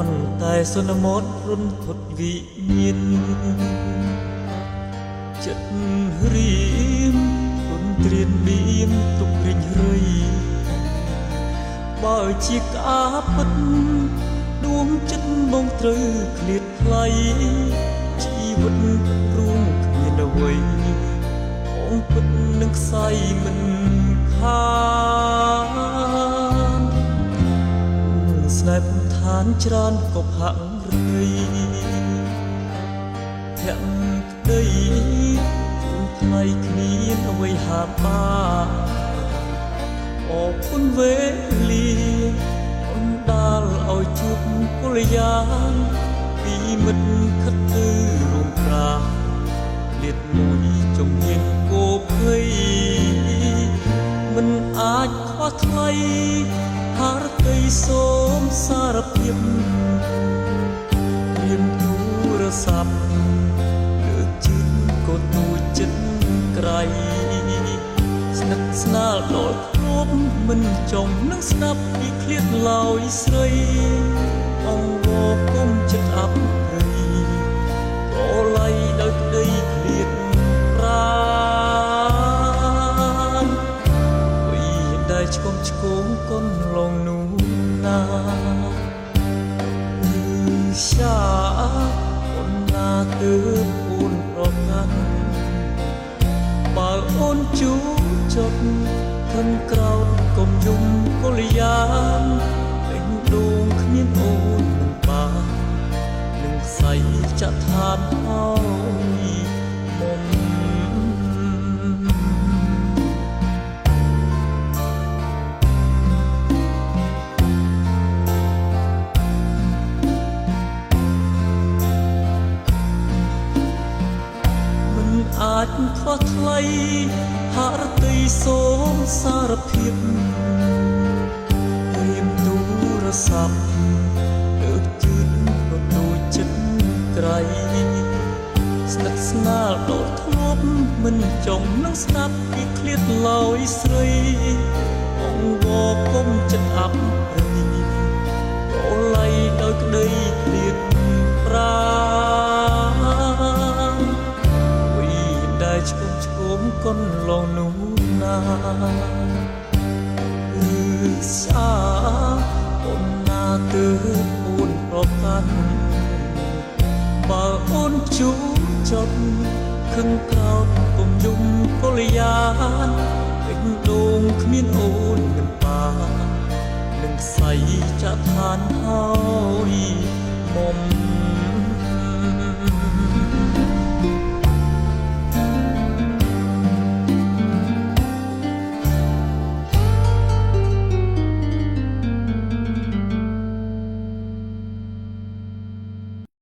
ន់តែសន្មត់រុនធត់វិញ្ញាណចិត្តរៀមរុនត្រៀនបៀមទុករិញរៃបើជាក្អាពិតដួងចិត្តបងត្រូវឃ្លាតថ្លៃជីវិតរួមគ្មានអ្វីបងពិតនឹងខ្សែមិនខានស្នេហ៍ឋានច្រើនក៏ហាក់រៃធាក់ក្តីថ្លៃគ្នាអ្វីហាបានអរគុណវេលាអនដាលឲ្យជួបកល្យានពីមិត្តខិតទៅរួមប្រាលៀតមួយចំហៀងគោភ័យមិនអាចខ្វះថ្លៃហារតីសូមសារភាពព្រាមទូរស័ព្ទលើកជើងក៏ទូចិត្តក្រៃស្និទ្ធស្នាលដល់គ្រប់មិនចង់នឹងស្ដាប់ពីឃ្លាតឡើយស្រីអងវគុំចិត្តអាប់ព្រៃក៏ឡៃដោយក្តីឃ្លាតប្រាណវីដែលឆ្កុំឆ្គងកូនឡងនោះណាសាអូនណាទើបអូនប្រកាន់បើអូនជួចត់ខំក្រោតកុំយំកល្យានពេញដួងគ្មានអូនមិនបាននឹងខ្សែចាក់ឋានហើយមុំអាចខ្វះថ្លៃហារតីសូមសារភាពព្រាមទូរស័ព្ទលើកជើងក៏ទូចិត្តក្រៃស្និទ្ធស្នាលដល់ធ្លាប់មិនចង់នឹងស្ដាប់ពីឃ្លាតឡើយស្រីអងវគុំចិត្តអាប់ព្រៃក៏ឡៃដោយក្តីឃ្លាតប្រាឆ្គុំឆ្គុំកូនឡងនោះណាសាអូនណាទើបអូនប្រកាន់បើអូនជួចត់ខឹងក្រោតកុំយំកល្យានពេញដួងគ្មានអូនមិនបាននឹងខ្សែចាក់ឋានហើយ